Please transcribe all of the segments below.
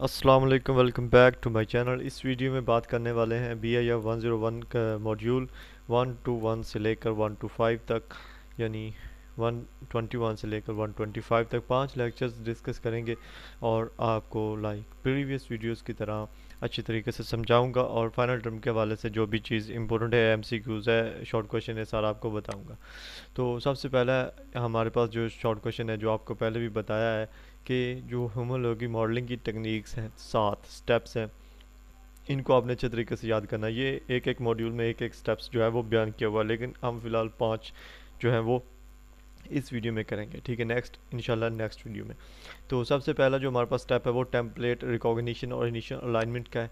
अस्सलाम वालेकुम, welcome back to my channel. इस वीडियो में बात करने वाले हैं BIF101 का मॉड्यूल 121 से लेकर 125 तक, यानी 121 से लेकर 125 तक 5 लेक्चर्स डिस्कस करेंगे और आपको लाइक प्रीवियस वीडियोस की तरह अच्छी तरीके से समझाऊंगा और फाइनल टर्म के हवाले से जो भी चीज़ इंपॉर्टेंट है, MCQs है, शॉर्ट क्वेश्चन है, सारा आपको बताऊंगा। तो सबसे पहला हमारे पास जो शॉर्ट क्वेश्चन है, जो आपको पहले भी बताया है कि जो होमोलॉजी मॉडलिंग की टेक्निक्स हैं, 7 स्टेप्स हैं, इनको आपने अच्छे तरीके से याद करना है। ये एक एक मॉड्यूल में एक एक स्टेप्स जो है वो बयान किया हुआ है, लेकिन हम फिलहाल 5 जो है वो इस वीडियो में करेंगे, ठीक है। नेक्स्ट इंशाल्लाह नेक्स्ट वीडियो में। तो सबसे पहला जो हमारे पास स्टेप है वो टेम्पलेट रिकॉग्निशन और इनिशियल अलाइनमेंट का है।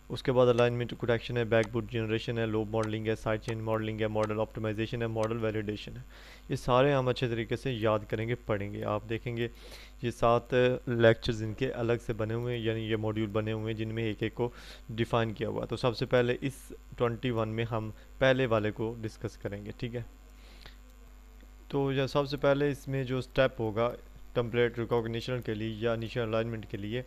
उसके बाद अलाइनमेंट करेक्शन है, बैकबूट जनरेशन है, लोब मॉडलिंग है, साइड चेन मॉडलिंग है, मॉडल ऑप्टिमाइजेशन है, मॉडल वैलिडेशन है। ये सारे हम अच्छे तरीके से याद करेंगे, पढ़ेंगे। आप देखेंगे ये 7 लेक्चर्स इनके अलग से बने हुए हैं, यानी ये मॉड्यूल बने हुए हैं जिनमें एक एक को डिफ़ाइन किया हुआ है। तो सबसे पहले इस 21 में हम पहले वाले को डिस्कस करेंगे, ठीक है। तो यह सबसे पहले इसमें जो स्टेप होगा टेम्पलेट रिकॉग्निशन के लिए या इनिशियल अलाइनमेंट के लिए,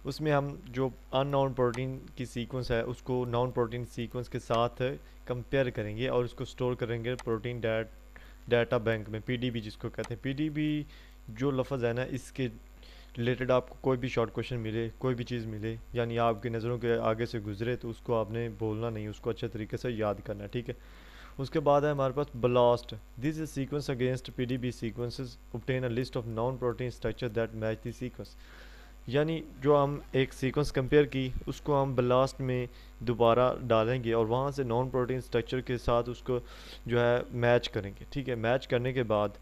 उसमें हम जो अननोन प्रोटीन की सीक्वेंस है उसको नॉन प्रोटीन सीक्वेंस के साथ कंपेयर करेंगे और उसको स्टोर करेंगे प्रोटीन डाटा बैंक में, PDB जिसको कहते हैं। PDB जो लफ्ज़ है ना, इसके रिलेटेड आपको कोई भी शॉर्ट क्वेश्चन मिले, कोई भी चीज़ मिले, यानी आपकी नज़रों के आगे से गुजरे, तो उसको आपने बोलना नहीं, उसको अच्छे तरीके से याद करना है, ठीक है। उसके बाद है हमारे पास blast. This is sequence against PDB sequences obtain a list of non protein structure that match the sequence. यानी जो हम एक सीक्वेंस कंपेयर की, उसको हम ब्लास्ट में दोबारा डालेंगे और वहाँ से नॉन प्रोटीन स्ट्रक्चर के साथ उसको जो है मैच करेंगे, ठीक है। मैच करने के बाद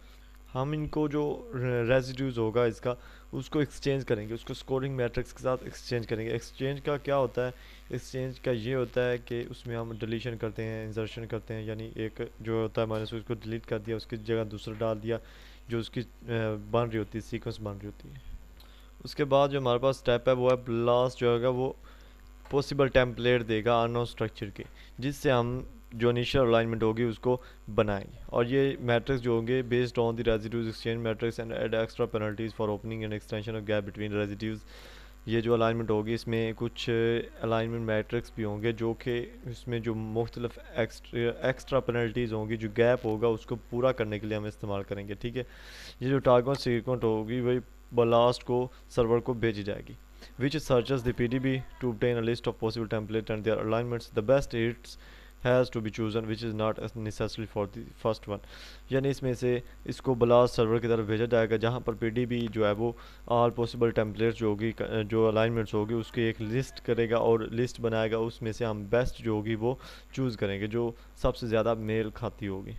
हम इनको जो रेजिड्यूज़ होगा इसका, उसको एक्सचेंज करेंगे, उसको स्कोरिंग मैट्रिक्स के साथ एक्सचेंज करेंगे। एक्सचेंज का क्या होता है? एक्सचेंज का ये होता है कि उसमें हम डिलीशन करते हैं, इंसर्शन करते हैं, यानी एक जो होता है माइनस उसको डिलीट कर दिया, उसकी जगह दूसरा डाल दिया, जो उसकी बन रही होती है, सीक्वेंस बन रही होती है। उसके बाद जो हमारे पास स्टेप है वो है ब्लास्ट, जो होगा वो पॉसिबल टेम्पलेट देगा अननोन स्ट्रक्चर के, जिससे हम जो इनिशियल अलाइनमेंट होगी उसको बनाएंगे। और ये मैट्रिक्स जो होंगे based on the residues exchange matrix and add extra penalties for opening and extension of gap between residues. ये जो अलाइनमेंट होगी इसमें कुछ अलाइनमेंट मैट्रिक्स भी होंगे, जो कि इसमें जो मुख्तलिफ एक्स्ट्रा पेनल्टीज़ होंगी, जो गैप होगा उसको पूरा करने के लिए हम इस्तेमाल करेंगे, ठीक है। ये जो टारगेट सीक्वेंट होगी वही ब्लास्ट को सर्वर को भेजी जाएगी, which searches the PDB to obtain a list of possible templates and their alignments. The best hits has to be chosen, which is not as necessary for the first one. यानी इसमें से इसको blast server की तरफ भेजा जाएगा, जहाँ पर PDB जो है वो ऑल पॉसिबल टेम्पलेट्स जो होगी, जो अलाइनमेंट्स होगी, उसकी एक लिस्ट करेगा और लिस्ट बनाएगा। उसमें से हम बेस्ट जो होगी वो चूज़ करेंगे, जो सबसे ज़्यादा मेल खाती होगी।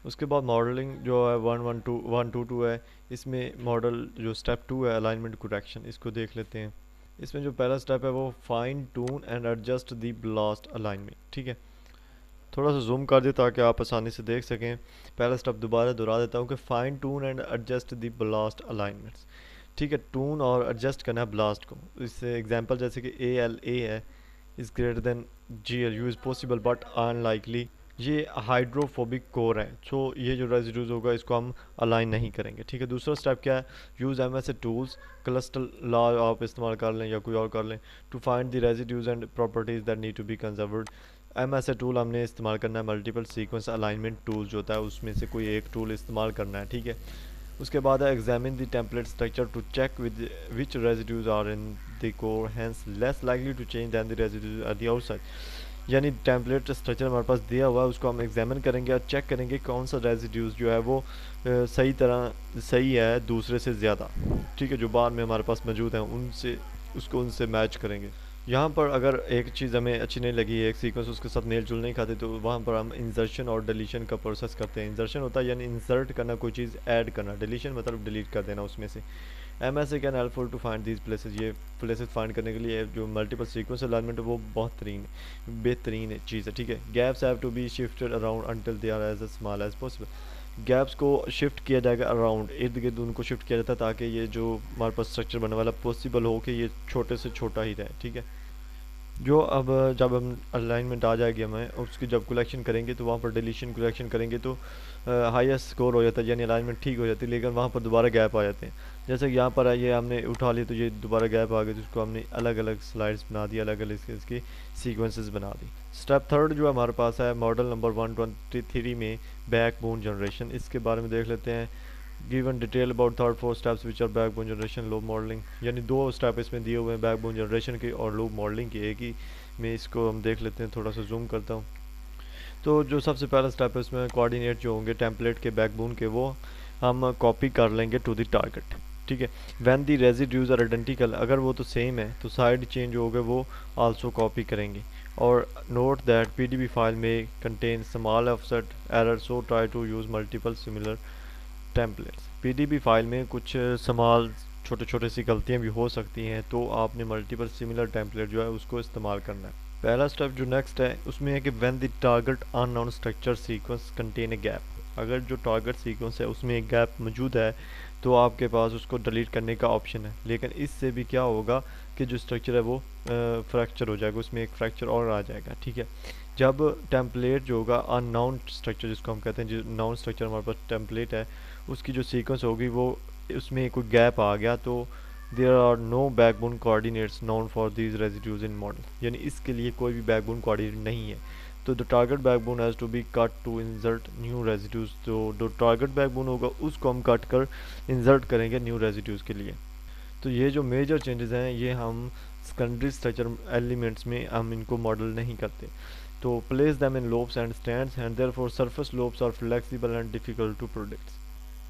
उसके बाद मॉडलिंग जो है 122 है। इसमें मॉडल जो स्टेप 2 है अलाइनमेंट करेक्शन, इसको देख लेते हैं। इसमें जो पहला स्टेप है वो fine tune and adjust the blast alignment, ठीक है। थोड़ा सा जूम कर दे ताकि आप आसानी से देख सकें। पहला स्टेप दोबारा दोहरा देता हूँ कि fine tune and adjust the blast alignments, ठीक है। ट्यून और एडजस्ट करना है ब्लास्ट को। इससे एग्जांपल जैसे कि ALA है, is greater than GLU is possible but unlikely. ये हाइड्रोफोबिक कोर है, सो ये जो रेजिड्यूज होगा इसको हम अलाइन नहीं करेंगे, ठीक है। दूसरा स्टेप क्या है? यूज़ MSA टूल्स, क्लस्टर लॉ आप इस्तेमाल कर लें या कोई और कर लें, to find the residues and properties that need to be conserved. MSA tool हमने इस्तेमाल करना है, मल्टीपल सीक्वेंस अलाइनमेंट टूल्स जो होता है उसमें से कोई एक टूल इस्तेमाल करना है, ठीक है। उसके बाद है examine the template structure to check with which residues are in the core, hence less likely to change than the residues at the outside. यानी टेम्पलेट स्ट्रक्चर हमारे पास दिया हुआ है, उसको हम एग्जामिन करेंगे और चेक करेंगे कौन सा रेजिड्यूज जो है वो सही है दूसरे से ज़्यादा, ठीक है, जो बाहर में हमारे पास मौजूद हैं उनसे, उसको उनसे मैच करेंगे। यहाँ पर अगर एक चीज़ हमें अच्छी नहीं लगी, एक सीक्वेंस उसके साथ मेल जुल नहीं खाते, तो वहाँ पर हम इंसर्शन और डिलीशन का प्रोसेस करते हैं। इंसर्शन होता है यानी इंसर्ट करना, कोई चीज़ ऐड करना, डिलीशन मतलब डिलीट कर देना उसमें से। MSA can helpful to find these places. ये प्लेसेस फाइंड करने के लिए जो मल्टीपल सीक्वेंस अलाइनमेंट है वो बेहतरीन चीज़ है, ठीक है। Gaps have to be shifted around until they are as small as possible. Gaps को शिफ्ट किया जाएगा अराउंड, इर्द गिर्द उनको शिफ्ट किया जाता है, ताकि ये जो हमारे पास स्ट्रक्चर बनने वाला पॉसिबल हो कि ये छोटे से छोटा ही रहे, ठीक है। जो अब जब हम अलाइनमेंट आ जाएगी हमें उसकी जब कलेक्शन करेंगे तो वहाँ पर डिलीशन कलेक्शन करेंगे तो हाईएस्ट स्कोर हो जाता है, यानी अलाइनमेंट ठीक हो जाती है, लेकिन वहाँ पर दोबारा गैप आ जाते हैं। जैसे कि यहाँ पर है, ये हमने उठा लिया तो ये दोबारा गैप आ गया, तो उसको हमने अलग अलग स्लाइड्स बना दी, अलग अलग इसकी सीक्वेंसेस बना दी। स्टेप थर्ड जो हमारे पास है मॉडल नंबर 123 में बैकबोन जनरेशन, इसके बारे में देख लेते हैं। Given detail about third four steps which are backbone generation loop modeling, यानी दो स्टेप इसमें दिए हुए हैं बैकबोन जनरेशन के और लूप मॉडलिंग के, एक ही में इसको हम देख लेते हैं। थोड़ा सा जूम करता हूँ। तो जो सबसे पहला स्टेप है इसमें कोऑर्डिनेट जो होंगे टेम्पलेट के बैकबोन के, वो हम कॉपी कर लेंगे टू द टारगेट। ठीक है, when the residues are identical, अगर वो तो सेम है तो साइड चेंज हो गए वो आल्सो कॉपी करेंगे। और नोट दैट पीडीबी फाइल में contain small offset error, so try to use multiple similar templates. PDB file में कुछ स्मॉल छोटे छोटे सी गलतियां भी हो सकती हैं, तो आपने मल्टीपल सिमिलर टेम्पलेट जो है उसको इस्तेमाल करना है। पहला स्टेप जो नेक्स्ट है उसमें है कि when the target unknown structure sequence contain a gap, अगर जो टारगेट सीक्वेंस है उसमें एक गैप मौजूद है तो आपके पास उसको डिलीट करने का ऑप्शन है। लेकिन इससे भी क्या होगा कि जो स्ट्रक्चर है वो फ्रैक्चर हो जाएगा, उसमें एक फ्रैक्चर और आ जाएगा। ठीक है, जब टेम्पलेट जो होगा अननाउन स्ट्रक्चर जिसको हम कहते हैं, जो नाउन स्ट्रक्चर हमारे पास टेम्पलेट है उसकी जो सीक्वेंस होगी वो उसमें कोई गैप आ गया तो there are no backbone coordinates known for these residues in model, यानी इसके लिए कोई भी बैकबोन कोऑर्डिनेट नहीं है। तो the target backbone has to be cut to insert new residues, तो जो टारगेट बैकबोन होगा उसको हम कट कर इंसर्ट करेंगे न्यू रेजिड्यूज के लिए। तो ये जो मेजर चेंजेस हैं ये हम सेकेंडरी स्ट्रक्चर एलिमेंट्स में हम इनको मॉडल नहीं करते। तो place them in loops and strands and therefore surface loops are flexible and difficult to predict.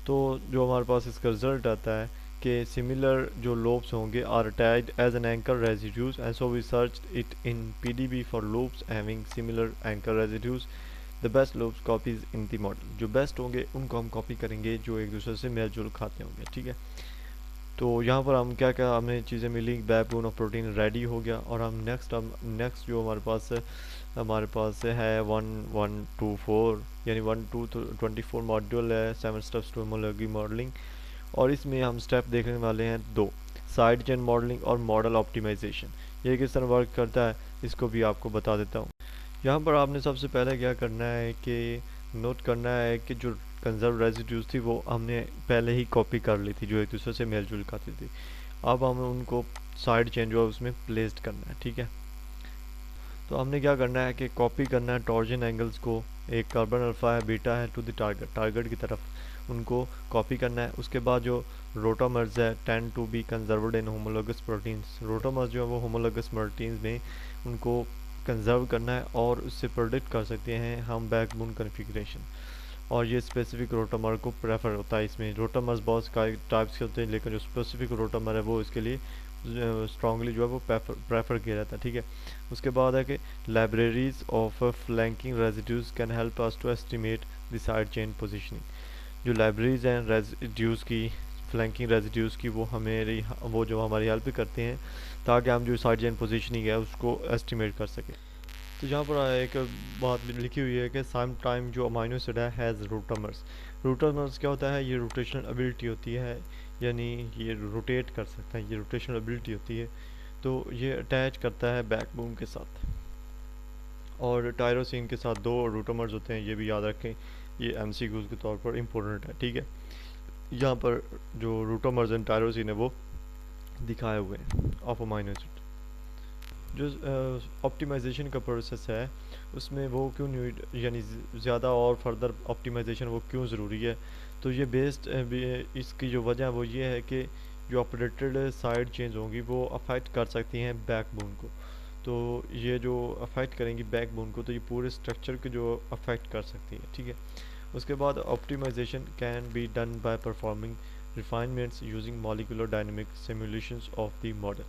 तो जो हमारे पास इसका रिजल्ट आता है कि सिमिलर जो लोब्स होंगे are attached as an anchor residues and so we search it in PDB for loops having similar anchor residues. The best loops copies in the model, जो बेस्ट होंगे उनको हम कॉपी करेंगे जो एक दूसरे से मेल जुल खाते होंगे। ठीक है, तो यहाँ पर हम क्या क्या हमें चीज़ें मिली, बैकबोन ऑफ प्रोटीन रेडी हो गया। और हम नेक्स्ट जो हमारे पास है 1124, यानी 1224 मॉड्यूल है, 7 स्टेप्स टू होमोलॉजी मॉडलिंग। और इसमें हम स्टेप देखने वाले हैं दो, साइड चेन मॉडलिंग और मॉडल ऑप्टिमाइजेशन। ये किस तरह वर्क करता है इसको भी आपको बता देता हूँ। यहाँ पर आपने सबसे पहले क्या करना है कि नोट करना है कि जो कंजर्व रेजिड्यूज थी वो हमने पहले ही कॉपी कर ली थी, जो एक दूसरे से मेल जुल खाती थी। अब हमें उनको साइड चेंज जो है उसमें प्लेस्ड करना है। ठीक है, तो हमने क्या करना है कि कॉपी करना है टॉर्जन एंगल्स को, एक कार्बन अल्फा है बीटा है, टू द टारगेट की तरफ उनको कॉपी करना है। उसके बाद जो रोटामर्स है tend to be conserved in homologous proteins, rotamers जो है वो होमोलोगस प्रोटीन्स में उनको कंजर्व करना है और उससे प्रोडिक्ट कर सकते हैं हम बैकबोन कॉन्फ़िगरेशन। और ये स्पेसिफिक रोटामर को प्रेफर होता है, इसमें रोटामर्स बहुत टाइप्स के होते हैं लेकिन जो स्पेसिफिक रोटामर है वो इसके लिए स्ट्रांगली जो है वो प्रेफर किया जाता है। ठीक है, उसके बाद है कि libraries of flanking residues can help us to estimate the side chain positioning. जो लाइब्रेरीज हैं रेजिड्यूज की, फ्लैंकिंग रेजिड्यूज की, वो जो हमारी हेल्प करते हैं ताकि हम जो साइड चेन पोजीशनिंग है उसको एस्टिमेट कर सकें। तो यहाँ पर एक बात भी लिखी हुई है कि सम टाइम जो अमाइनो एसिड है हैज़ रूटामर्स। रूटामर्स क्या होता है, ये रोटेशनल एबिलिटी होती है, यानी ये रोटेट कर सकता है, ये रोटेशनल एबिलिटी होती है। तो ये अटैच करता है बैकबोन के साथ। और टायरोसिन के साथ दो रूटामर्स होते हैं, ये भी याद रखें, ये एमसीक्यूज के तौर पर इम्पोर्टेंट है। ठीक है, यहाँ पर जो रूटामर्स एंड टायरोसिन है वो दिखाए हुए हैं ऑफ अमाइनो एसिड। जो ऑप्टिमाइजेशन का प्रोसेस है उसमें वो क्यों नीड, यानी ज़्यादा और फर्दर ऑप्टिमाइजेशन वो क्यों ज़रूरी है। तो ये बेस्ड इसकी जो वजह है वो ये है कि जो ऑपरेटेड साइड चेंज होंगी वो अफेक्ट कर सकती हैं बैकबोन को। तो ये जो अफेक्ट करेंगी बैकबोन को तो ये पूरे स्ट्रक्चर को जो अफेक्ट कर सकती है। ठीक है, उसके बाद optimization can be done by performing refinements using molecular dynamic simulations of the model.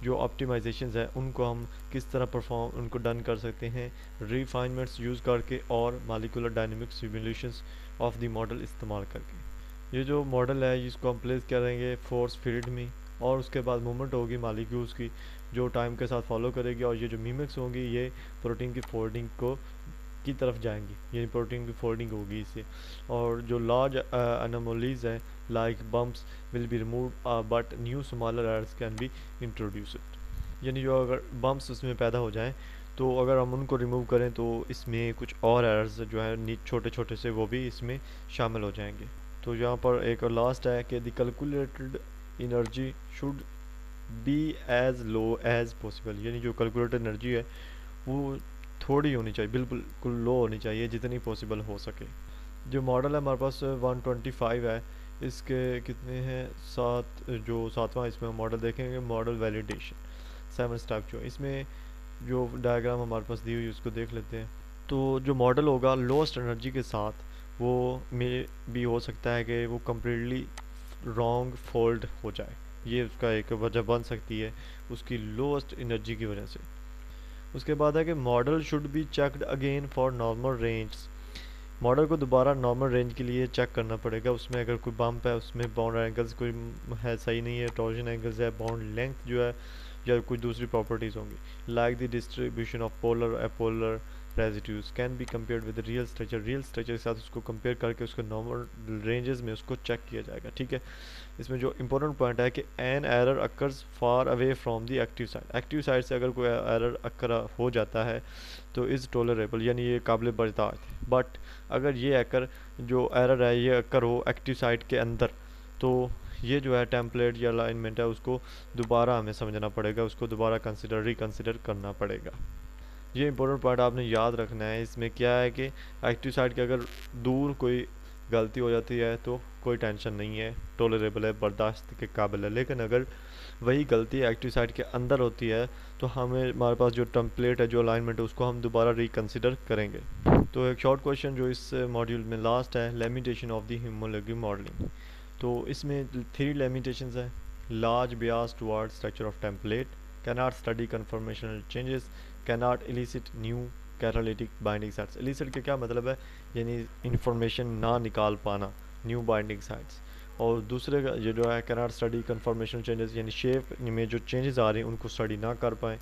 जो ऑप्टिमाइजेशंस है उनको हम किस तरह उनको डन कर सकते हैं रिफाइनमेंट्स यूज़ करके और molecular dynamic simulations of the model इस्तेमाल करके। ये जो मॉडल है इसको हम प्लेस करेंगे फोर्स फील्ड में, और उसके बाद मूवमेंट होगी मॉलिक्यूल्स की जो टाइम के साथ फॉलो करेगी, और ये जो मिमिक्स होंगी ये प्रोटीन की फोल्डिंग की तरफ जाएंगी, यानी प्रोटीन की फोल्डिंग होगी इससे। और जो लार्ज अनोमलीज हैं like bumps will be removed but new smaller errors can be introduced. यानी जो अगर बम्प्स उसमें पैदा हो जाएं तो अगर हम उनको रिमूव करें तो इसमें कुछ और एरर्स जो है छोटे छोटे से वो भी इसमें शामिल हो जाएंगे। तो यहाँ पर एक लास्ट है कि the calculated energy should be as low as possible, यानी जो कैलकुलेटेड एनर्जी है वो थोड़ी होनी चाहिए, बिल्कुल लो होनी चाहिए जितनी पॉसिबल हो सके। जो मॉडल है हमारे पास 125 है, इसके कितने हैं 7, जो 7वां इसमें मॉडल देखेंगे मॉडल वैलिडेशन 7 स्टेप जो इसमें जो डायग्राम हमारे पास दी हुई है उसको देख लेते हैं। तो जो मॉडल होगा लोएस्ट एनर्जी के साथ वो में भी हो सकता है कि वो कम्प्लीटली रॉन्ग फोल्ड हो जाए, ये उसका एक वजह बन सकती है उसकी लोएस्ट एनर्जी की वजह से। उसके बाद है कि model should be checked again for normal range, model को दोबारा नॉर्मल रेंज के लिए चेक करना पड़ेगा, उसमें अगर कोई बम्प है उसमें बाउंड एंगल्स कोई है सही नहीं है, टॉर्जन एंगल्स है, बाउंड लेंथ जो है या कोई दूसरी प्रॉपर्टीज़ होंगी like the distribution of polar apolar residues can be compared with real structure के साथ उसको कंपेयर करके उसको नॉर्मल रेंजेस में उसको चेक किया जाएगा। ठीक है, इसमें जो इंपॉर्टेंट पॉइंट है कि an error occurs far away from the active side से अगर कोई एरर अकर हो जाता है तो इज़ टॉलरेबल, यानी ये काबिल बर्दाश्त है। बट अगर ये एकर जो एरर है ये अकर हो एक्टिव साइड के अंदर तो ये जो है टेम्पलेट या अलाइनमेंट है उसको दोबारा हमें समझना पड़ेगा, उसको दोबारा रिकन्सिडर करना पड़ेगा। ये इंपॉर्टेंट पॉइंट आपने याद रखना है। इसमें क्या है कि एक्टिव साइड के अगर दूर कोई गलती हो जाती है तो कोई टेंशन नहीं है, टॉलरेबल है, बर्दाश्त के काबिल है। लेकिन अगर वही गलती एक्टिव साइड के अंदर होती है तो हमें हमारे पास जो टेम्पलेट है जो अलाइनमेंट है उसको हम दोबारा रिकन्सिडर करेंगे। तो एक शॉर्ट क्वेश्चन जो इस मॉड्यूल में लास्ट है, limitation of the homology modelling. तो इसमें 3 लिमिटेशंस हैं। Large Beas toward structure of template, cannot study conformational changes, cannot illicit new catalytic binding sites. Illicit के क्या मतलब है, यानी इंफॉर्मेशन ना निकाल पाना, न्यू बाइंडिंग साइट्स। और दूसरे का ये जो है कैनॉट स्टडी कन्फर्मेशनल चेंजेस, यानी शेप में जो चेंजेस आ रहे हैं उनको स्टडी ना कर पाएँ।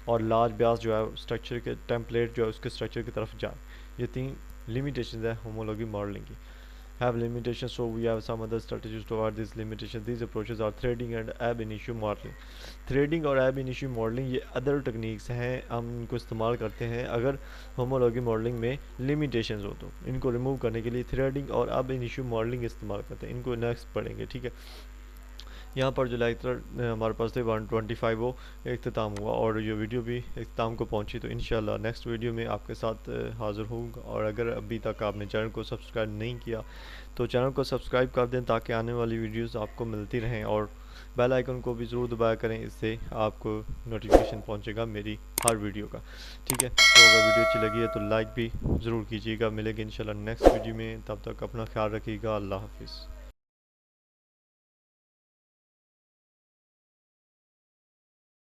और लार्ज ब्यास जो है स्ट्रक्चर के टेम्पलेट जो है उसके स्ट्रक्चर की तरफ जाए। ये 3 लिमिटेशंस है होमोलॉजी मॉडलिंग की। Have limitations, so we have some other strategies to avoid these limitations. These approaches are threading and ab initio modeling. Threading और ab initio modeling ये अदर टेक्निक्स हैं, हम इनको इस्तेमाल करते हैं अगर होमोलॉजी मॉडलिंग में लिमिटेशंस हो तो इनको रिमूव करने के लिए थ्रेडिंग और ab initio मॉडलिंग इस्तेमाल करते हैं। इनको नेक्स्ट पढ़ेंगे। ठीक है, यहाँ पर जो लेक्चर हमारे पास थे 125 वो इख्तिताम हुआ और ये वीडियो भी इख्तिताम को पहुँची। तो इंशाल्लाह नेक्स्ट वीडियो में आपके साथ हाज़िर होऊंगा। और अगर अभी तक आपने चैनल को सब्सक्राइब नहीं किया तो चैनल को सब्सक्राइब कर दें ताकि आने वाली वीडियोस आपको मिलती रहें, और बेल आइकन को भी ज़रूर दबाया करें, इससे आपको नोटिफिकेशन पहुँचेगा मेरी हर वीडियो का। ठीक है, तो अगर वीडियो अच्छी लगी है तो लाइक भी ज़रूर कीजिएगा। मिलेंगे इंशाल्लाह नेक्स्ट वीडियो में, तब तक अपना ख्याल रखिएगा। अल्लाह हाफिज़।